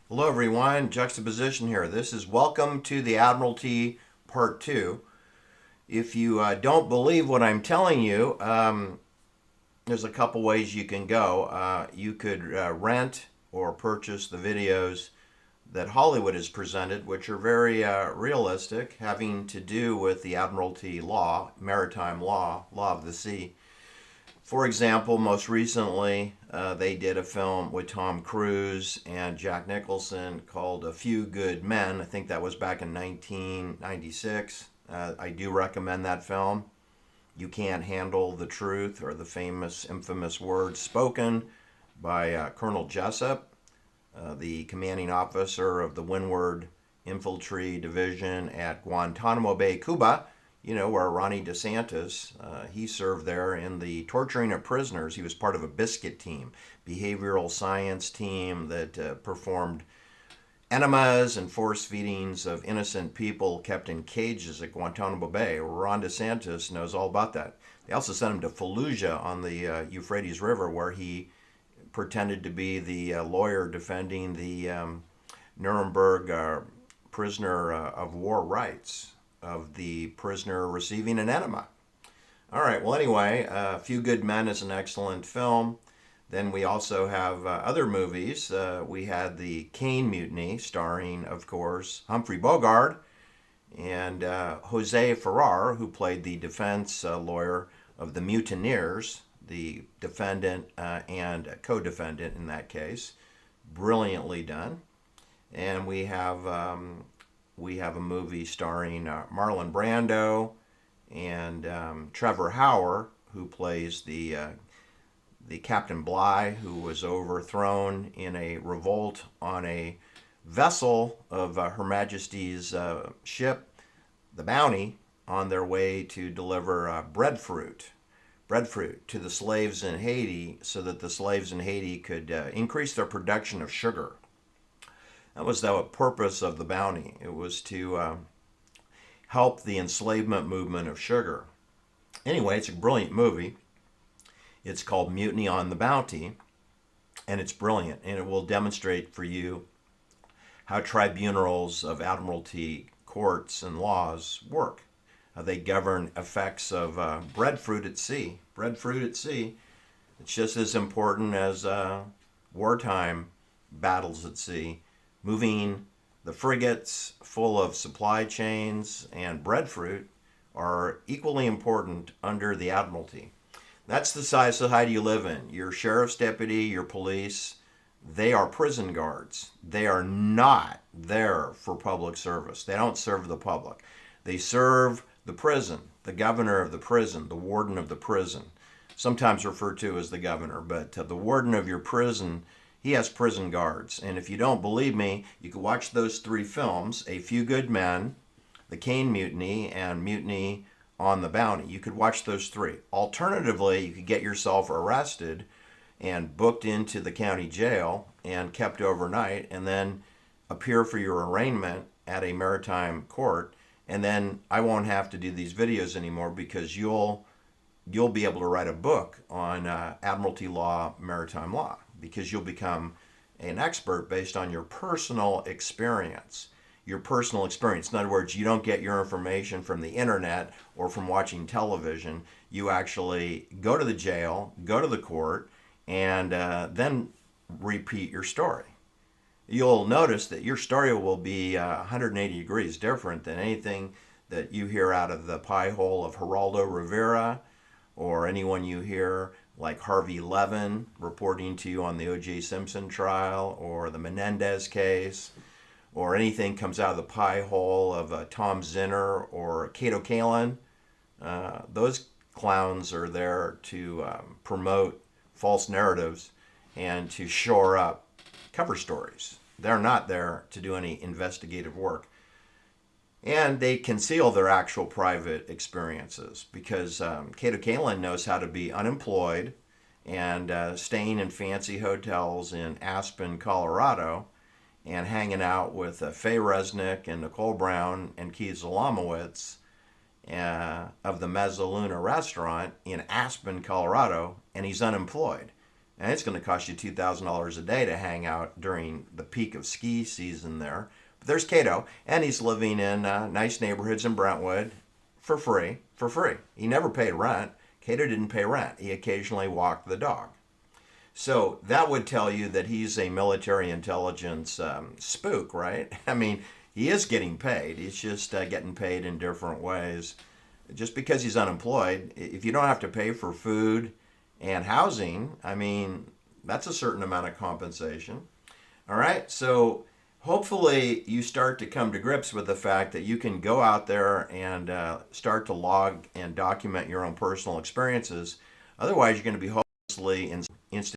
Hello, everyone. Juxtaposition here. This is Welcome to the Admiralty Part 2. If you don't believe what I'm telling you, there's a couple ways you can go. You could rent or purchase the videos that Hollywood has presented, which are very realistic, having to do with the Admiralty law, maritime law, law of the sea. For example, most recently, they did a film with Tom Cruise and Jack Nicholson called A Few Good Men. I think that was back in 1996. I do recommend that film. You Can't Handle the Truth, or the famous, infamous words spoken by Colonel Jessup, the commanding officer of the Windward Infantry Division at Guantanamo Bay, Cuba, where Ronnie DeSantis, he served there in the torturing of prisoners. He was part of a biscuit team, behavioral science team that performed enemas and force feedings of innocent people kept in cages at Guantanamo Bay. Ron DeSantis knows all about that. They also sent him to Fallujah on the Euphrates River, where he pretended to be the lawyer defending the Nuremberg prisoner of war rights of the prisoner receiving an enema. All right, well, anyway, A Few Good Men is an excellent film. Then we also have other movies. We had the Caine Mutiny, starring, of course, Humphrey Bogart and Jose Ferrer, who played the defense lawyer of the mutineers, the defendant and co-defendant in that case. Brilliantly done. And we have a movie starring Marlon Brando and Trevor Hauer, who plays the Captain Bligh, who was overthrown in a revolt on a vessel of Her Majesty's ship, the Bounty, on their way to deliver breadfruit to the slaves in Haiti, so that the slaves in Haiti could increase their production of sugar. That was the purpose of the Bounty. It was to help the enslavement movement of sugar. Anyway, it's a brilliant movie. It's called Mutiny on the Bounty, and it's brilliant, and it will demonstrate for you how tribunals of admiralty courts and laws work. How they govern effects of breadfruit at sea. Breadfruit at sea, it's just as important as wartime battles at sea. Moving the frigates full of supply chains and breadfruit are equally important under the Admiralty. That's the society you live in. Your sheriff's deputy, your police, they are prison guards. They are not there for public service. They don't serve the public. They serve the prison, the governor of the prison, the warden of the prison, sometimes referred to as the governor, but the warden of your prison, he has prison guards. And if you don't believe me, you can watch those three films, A Few Good Men, The Caine Mutiny, and Mutiny on the Bounty. You could watch those three. Alternatively, you could get yourself arrested and booked into the county jail and kept overnight, and then appear for your arraignment at a maritime court. And then I won't have to do these videos anymore, because you'll be able to write a book on Admiralty law, maritime law, because you'll become an expert based on your personal experience. Your personal experience. In other words, you don't get your information from the internet or from watching television. You actually go to the jail, go to the court, and then repeat your story. You'll notice that your story will be 180 degrees different than anything that you hear out of the pie hole of Geraldo Rivera, or anyone you hear like Harvey Levin reporting to you on the O.J. Simpson trial, or the Menendez case, or anything comes out of the pie hole of Tom Zinner or Cato Kalin. Those clowns are there to promote false narratives and to shore up cover stories. They're not there to do any investigative work. And they conceal their actual private experiences, because Cato Kalin knows how to be unemployed and staying in fancy hotels in Aspen, Colorado, and hanging out with Faye Resnick and Nicole Brown and Keith Zalamowitz of the Mezzaluna restaurant in Aspen, Colorado, and he's unemployed. and it's going to cost you $2,000 a day to hang out during the peak of ski season there. But there's Cato, and he's living in nice neighborhoods in Brentwood for free. For free. He never paid rent. Cato didn't pay rent. He occasionally walked the dog. So that would tell you that he's a military intelligence spook, right? I mean, he is getting paid. He's just getting paid in different ways. Just because he's unemployed, if you don't have to pay for food and housing, I mean, that's a certain amount of compensation. All right, so hopefully you start to come to grips with the fact that you can go out there and start to log and document your own personal experiences. Otherwise, you're going to be hopelessly Institute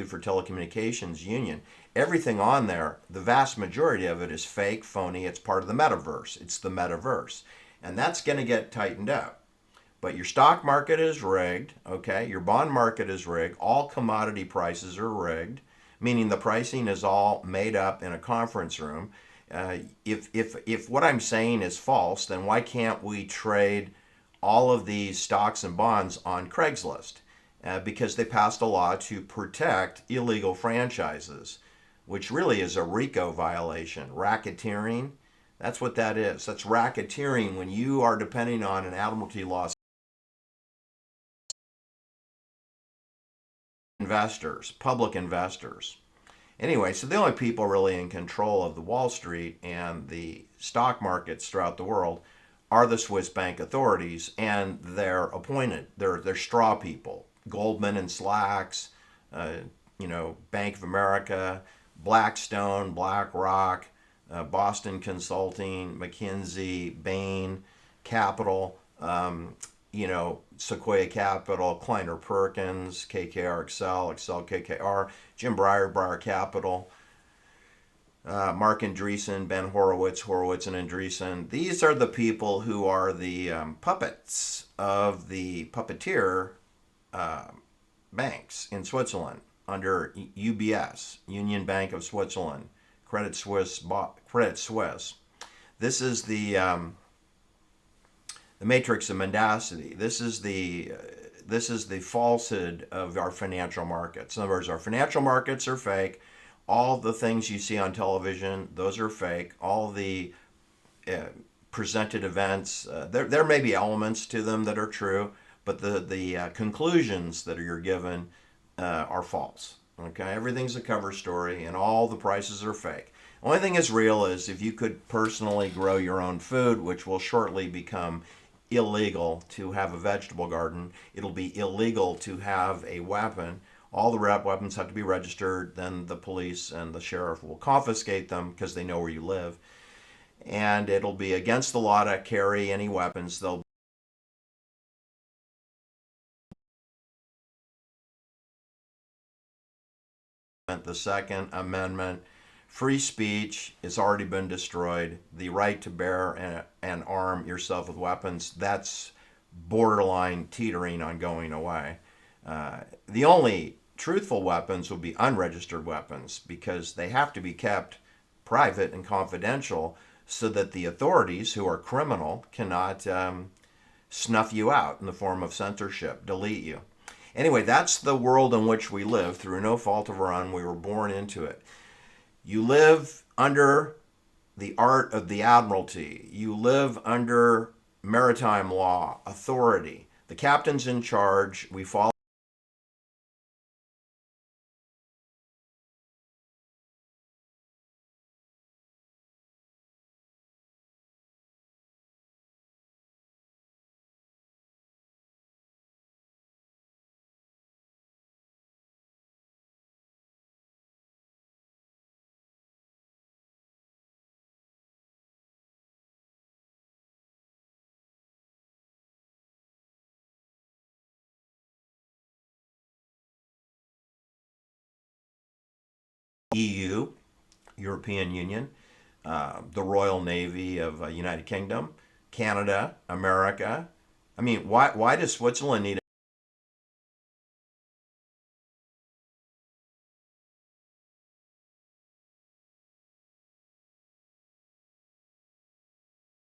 for Telecommunications Union. Everything on there, the vast majority of it is fake, phony. It's part of the metaverse. It's the metaverse. And that's going to get tightened up. But your stock market is rigged, okay? Your bond market is rigged. All commodity prices are rigged, meaning the pricing is all made up in a conference room. If what I'm saying is false, then why can't we trade all of these stocks and bonds on Craigslist? Because they passed a law to protect illegal franchises, which really is a RICO violation. Racketeering, that's what that is. That's racketeering when you are depending on an Admiralty law. Investors, public investors. Anyway, so the only people really in control of the Wall Street and the stock markets throughout the world are the Swiss bank authorities, and they're appointed. They're straw people. Goldman and Slacks, Bank of America, Blackstone, BlackRock, Boston Consulting, McKinsey, Bain, Capital, Sequoia Capital, Kleiner Perkins, KKR Excel, Excel KKR, Jim Breyer, Breyer Capital, Mark Andreessen, Ben Horowitz, Horowitz and Andreessen. These are the people who are the puppets of the puppeteer banks in Switzerland under UBS, Union Bank of Switzerland, Credit Suisse. Credit Suisse. This is the matrix of mendacity. This is the falsehood of our financial markets. In other words, our financial markets are fake. All the things you see on television, those are fake. All the presented events, there may be elements to them that are true, but the conclusions that you're given are false. Okay, everything's a cover story, and all the prices are fake. Only thing is real is if you could personally grow your own food, which will shortly become illegal to have a vegetable garden. It'll be illegal to have a weapon. All the weapons have to be registered. Then the police and the sheriff will confiscate them because they know where you live. And it'll be against the law to carry any weapons. They'll the Second Amendment. Free speech has already been destroyed. The right to bear and arm yourself with weapons, that's borderline teetering on going away. The only truthful weapons will be unregistered weapons because they have to be kept private and confidential so that the authorities, who are criminal, cannot snuff you out in the form of censorship, delete you. Anyway, that's the world in which we live. Through no fault of our own, we were born into it. You live under the art of the Admiralty. You live under maritime law, authority. The captain's in charge. We follow EU, European Union, the Royal Navy of United Kingdom, Canada, America. I mean, why does Switzerland need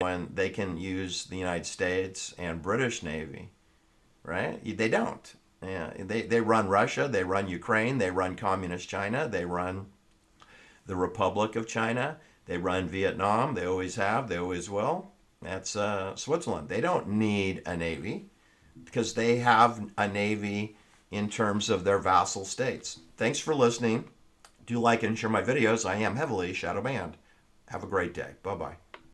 when they can use the United States and British Navy, right? They don't. Yeah, they run Russia, they run Ukraine, they run Communist China, they run the Republic of China, they run Vietnam, they always have, they always will. That's Switzerland. They don't need a navy because they have a navy in terms of their vassal states. Thanks for listening. Do like and share my videos. I am heavily shadow banned. Have a great day. Bye-bye.